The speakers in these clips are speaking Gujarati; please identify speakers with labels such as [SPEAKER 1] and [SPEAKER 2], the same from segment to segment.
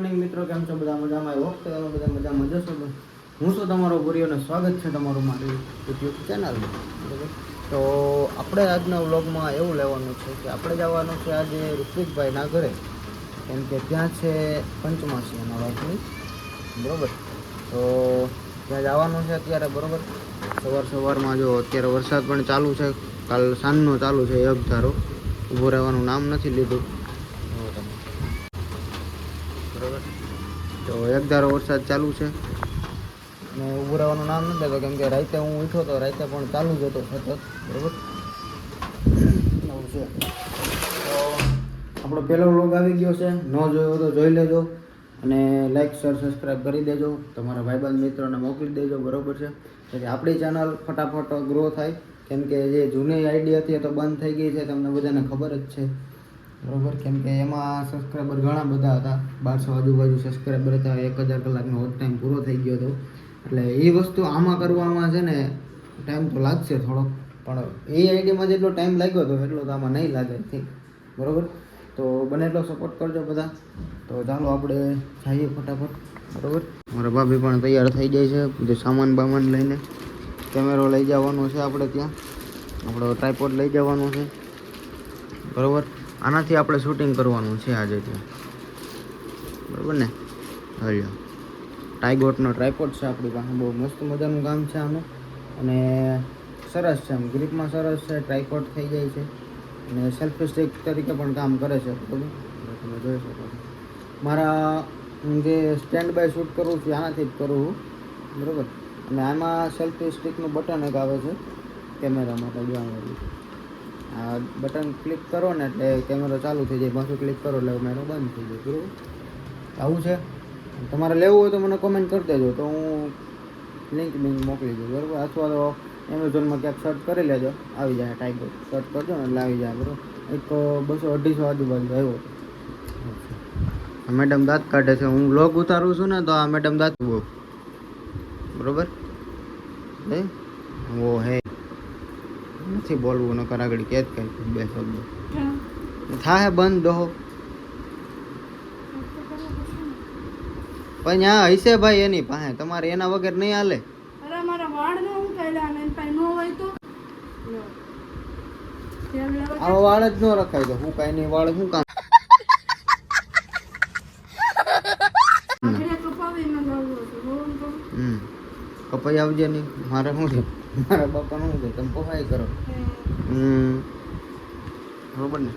[SPEAKER 1] મોર્નિંગ મિત્રો, કેમ છો? બધા મજામાં? આવ્યો વખતે તમે બધા મજામાં જશો. હું છું તમારો ભૂરિયો અને સ્વાગત છે તમારું મારી યુટ્યુબ ચેનલમાં. બરાબર, તો આપણે આજના વ્લોગમાં એવું લેવાનું છે કે આપણે જવાનું છે આજે ઋત્વિકભાઈના ઘરે, કેમ કે ત્યાં છે પંચમાસી એના વાતની. બરાબર, તો ત્યાં જવાનું છે અત્યારે. બરાબર, સવારમાં જો અત્યારે વરસાદ પણ ચાલુ છે, કાલ સાંજનો ચાલુ છે. એક ધારો ઊભો રહેવાનું નામ નથી લીધું. બરાબર, તો એક ધારો વરસાદ ચાલુ છે અને ઊભું રહેવાનું નામ નથી લેતો, કેમ કે રાતે હું ઉઠ્યો તો રાતે પણ ચાલુ જ હતો સતત. બરાબર, એવું છે. તો આપણો પહેલો વ્લોગ આવી ગયો છે. ન જોયો તો જોઈ લેજો અને લાઈક શેર સબસ્ક્રાઈબ કરી દેજો. તમારા ભાઈબંધ મિત્રોને મોકલી દેજો. બરાબર છે, એટલે આપણી ચેનલ ફટાફટ ગ્રો થાય, કેમ કે જે જૂની આઈડી હતી એ તો બંધ થઈ ગઈ છે, તમને બધાને ખબર જ છે. બરાબર, કેમ કે એમાં સબસ્ક્રાઈબર ઘણા બધા હતા, 1200 આજુબાજુ સબસ્ક્રાઈબર હતા. 1000 કલાકનો હોટ ટાઈમ પૂરો થઈ ગયો હતો. એટલે એ વસ્તુ આમાં કરવામાં છે ને ટાઈમ તો લાગશે થોડોક, પણ એ આઈડીમાં જેટલો ટાઈમ લાગ્યો હતો એટલો તો આમાં નહીં લાગે. ઠીક, બરાબર, તો બને એટલો સપોર્ટ કરજો બધા. તો ચાલો આપણે જઈએ ફટાફટ. બરાબર, મારા ભાભી પણ તૈયાર થઈ જાય છે, બધું સામાન બામાન લઈને. કેમેરો લઈ જવાનો છે આપણે ત્યાં, આપણો ટ્રાયપોડ લઈ જવાનું છે. બરાબર, આનાથી આપણે શૂટિંગ કરવાનું છે આજે ત્યાં. બરાબર ને, હલો ટાઈગોટનો ટ્રાયપોડ છે આપણી પાસે. બહુ મસ્ત મજાનું કામ છે આનું અને સરસ છે. આમ ગ્રીપમાં સરસ છે, ટ્રાયપોડ થઈ જાય છે અને સેલ્ફી સ્ટિક તરીકે પણ કામ કરે છે. બરાબર, તમે જોઈ શકો છો. મારા જે સ્ટેન્ડ બાય શૂટ કરું છું આનાથી જ કરું છું. બરાબર, અને આમાં સેલ્ફી સ્ટિકનું બટન એક આવે છે કેમેરા માટે. જોવાનું આ બટન ક્લિક કરો ને એટલે કેમેરો ચાલુ થઈ જાય, પાછું ક્લિક કરો એટલે કેમેરો બંધ થઈ જાય. બરાબર, આવું છે. તમારે લેવું હોય તો મને કોમેન્ટ કરી દેજો, તો હું લિંક મોકલી દઉં. બરાબર, અથવા તો એમેઝોનમાં ક્યાંક સર્ચ કરી લેજો, આવી જાય. ટાઈગર સર્ચ કરજો ને એટલે આવી જાય. બરાબર, એક 200-250 આજુબાજુ આવ્યો. મેડમ દાંત કાઢે છે. હું વ્લોગ ઉતારું છું ને તો આ મેડમ દાંત બહુ. બરાબર, ઓ હે નથી બોલવું, નકર આગળ કે જ કઈ બે શબ્દો થાય બંધ દો. પણ હા હશે ભાઈ એની પાસે, તમારે એના વગર નહીં હાલે. આવા વાળ જ ન રખાય તો હું કઈ નહીં. વાળ શું કામ? કપાઈ આવજે નહીં. મારે શું છે, મારા બાપા શું છે, તમે પફાઈ કરો. બરોબર ને,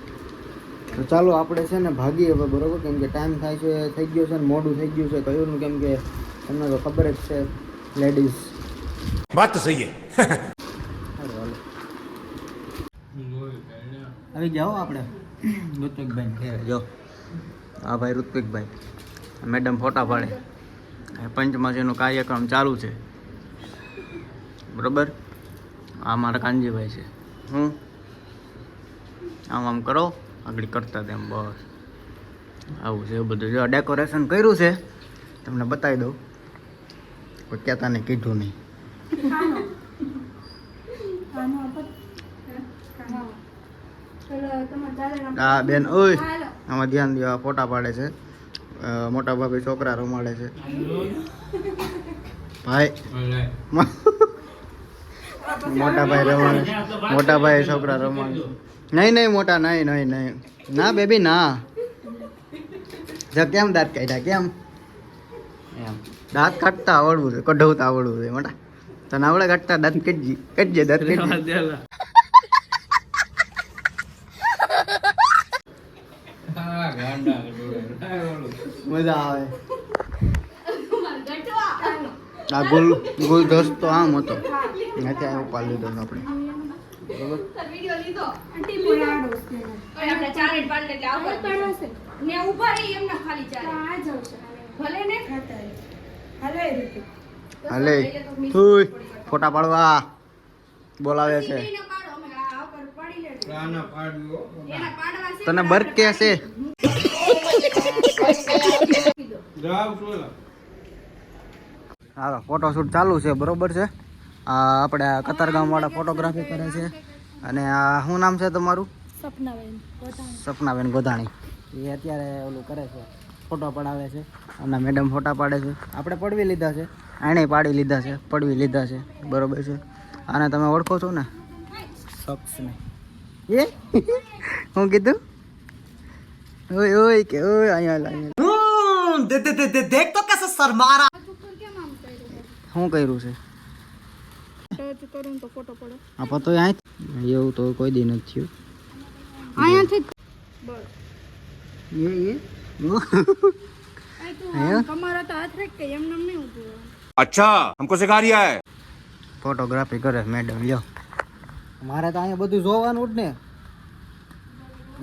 [SPEAKER 1] તો ચાલો આપણે છે ને ભાગીએ હવે. બરોબર, કેમ કે ટાઈમ થાય છે, થઈ ગયો છે ને મોડું થઈ ગયું છે. કહ્યું ને, કેમ કે તમને તો ખબર જ છે લેડીઝ
[SPEAKER 2] વાત તો સહી હે.
[SPEAKER 1] આવી જાઓ આપણે ઋત્વિકભાઈ ઘરે. જો આ ભાઈ ઋત્વિકભાઈ, મેડમ ફોટા પાડે. પંચમાસીનો કાર્યક્રમ ચાલુ છે. બરોબર, આ મારા કાનજીભાઈ છે. હું આમ કરો, આગળ કરતા તેમ. બસ આવું છે બધું. જો ડેકોરેશન કર્યું છે, તમને બતાવી દઉં. કોઈ કહેતા નહીં, કીધું નહીં. હા બેન, ઓય આમાં ધ્યાન દેવા. ફોટા પાડે છે. મોટા ભાભી છોકરા રમાડે છે. ભાઈ મોટા ભાઈ રમાડે, મોટા ભાઈ છોકરા રમાડે. નહીં મોટા, નહીં ના બેબી ના. જો કેમ દાંત કાઢ્યા? કેમ એમ દાંત કાઢતા આવડવું છે, કઢાવતા આવડવું છે. મોટા તને આવડે કાઢતા? દાંત કાઢજે દાંત કાઢજે. મજા આવે. આ ગુલ દોસ્ત તો આમ હતો, નથી આ ઉપાડ લીધો આપણે. બરોબર, હાલે ફોટા પાડવા બોલાવે છે. તને બર્ક કે છે? હાલો, ફોટોશૂટ ચાલુ છે. બરોબર છે, આપણે કતારગામ વાળા ફોટોગ્રાફી કરે છે. અને આ શું નામ છે તમારું? સપનાબેન ગોધાણી. એ અત્યારે ઓલું કરે છે, ફોટો પડાવે છે અને મેડમ ફોટા પાડે છે. આપણે પડવી લીધા છે, આણે પાડી લીધા છે, પડવી લીધા છે, બરોબર છે. આને તમે ઓળખો છો ને? શખ્સને એ હું કીધું? ઓય ઓય કે ઓય અહીંયા દેખ તો કેસે સર મારા. શું કર્યું છે?
[SPEAKER 3] ટચ કરું તો ફોટો પડે.
[SPEAKER 1] આપા તો અહીં એવું તો કોઈ દી નથી થયું.
[SPEAKER 3] અહીંયાથી બસ
[SPEAKER 1] એ
[SPEAKER 3] તમારા તો હાથ રાખ કે એમને નહીં ઊભું.
[SPEAKER 2] अच्छा हमको सिखा रिया है.
[SPEAKER 1] ફોટોગ્રાફી કરે મેડમ. લ્યો મારે તો અહીંયા બધું જોવાનું જ ને.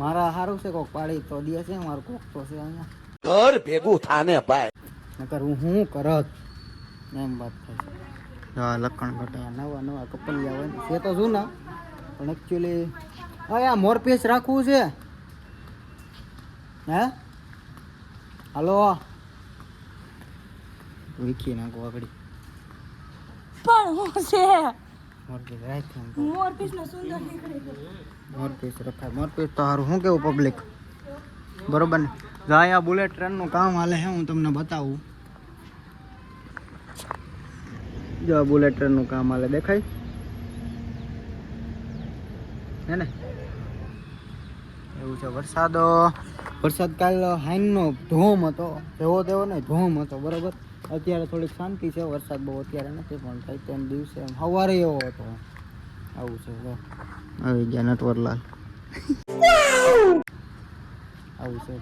[SPEAKER 1] મારા સારું છે કોક પાડી તો દે છે, મારું કોક તો છે અહીંયા
[SPEAKER 2] ઘર ભેગું થાને ભાઈ.
[SPEAKER 1] નકર હું કરત એમ વાત થાય છે. હા લખણ ઘટાયા નવા નવા કપલિયા હોય છે તો જૂના, પણ એકચ્યુઅલી હવે આ મોરપીસ રાખવું છે. હે હાલો વીખી નાખો આગળ
[SPEAKER 3] પણ હું છે
[SPEAKER 1] મોરપીસ રાખ.
[SPEAKER 3] મોરપીસ નો સુંદર નીકળે છે.
[SPEAKER 1] મોરપીસ રખાય. મોરપીસ તો સારું. શું કેવું પબ્લિક? બરોબર ને? જો અહીંયા બુલેટ ટ્રેનનું કામ હાલે છે, હું તમને બતાવું. જો આ બુલેટ ટ્રેનનું કામ હાલે, દેખાય હે ને? એવું છે. વરસાદ કાલ હાઈનનો ધોમ હતો, જેવો તેવો ને ધોમ હતો, બરોબર. અત્યારે થોડીક શાંતિ છે, વરસાદ બહુ અત્યારે નથી, પણ કઈ તેમ દિવસે સવારે એવો હતો. આવું છે. જો આવી ગયા નટવરલાલ. આવું છે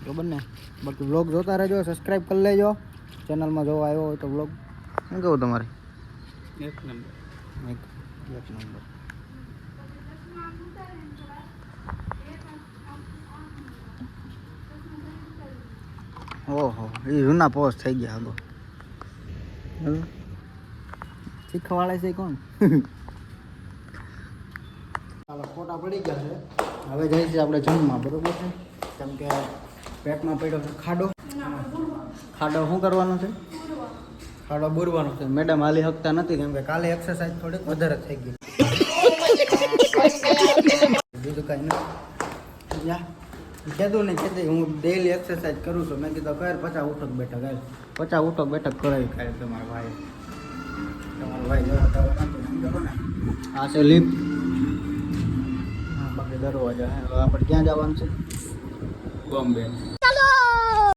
[SPEAKER 1] બરોબર ને? બાકી વ્લોગ જોતા રહેજો, સબસ્ક્રાઈબ કરી લેજો ચેનલમાં. જોવા આવ્યો હોય તો વ્લોગ શું કેવું તમારે? એક નંબર. ઓહો એ જૂના પોસ્ટ થઈ ગયા. આગો શીખવાડે છે કોણ? ચાલો ફોટા પડી ગયા છે. હવે જઈએ છીએ આપણે જમવા, બરોબર છે? કેમ કે પેટમાં પડ્યો છે ખાડો. ખાડો શું કરવાનો છે? ખાડો બુરવાનો છે. મેડમ હાલી શકતા નથી કેમ કે કાલે એક્સરસાઇઝ થોડીક વધારે થઈ ગઈ. બીજું કાંઈ નથી. કીધું ને કીધું હું ડેલી એક્સરસાઇઝ કરું છું. મેં કીધું કર 50 ઉઠક બેઠક. 50 ઉઠક બેઠક કરાવી કાલે તમારા ભાઈ આ છે લિફ્ટ. હા બાકી દરવાજા. હવે આપણે ક્યાં જવાનું છે? બોમ્બે.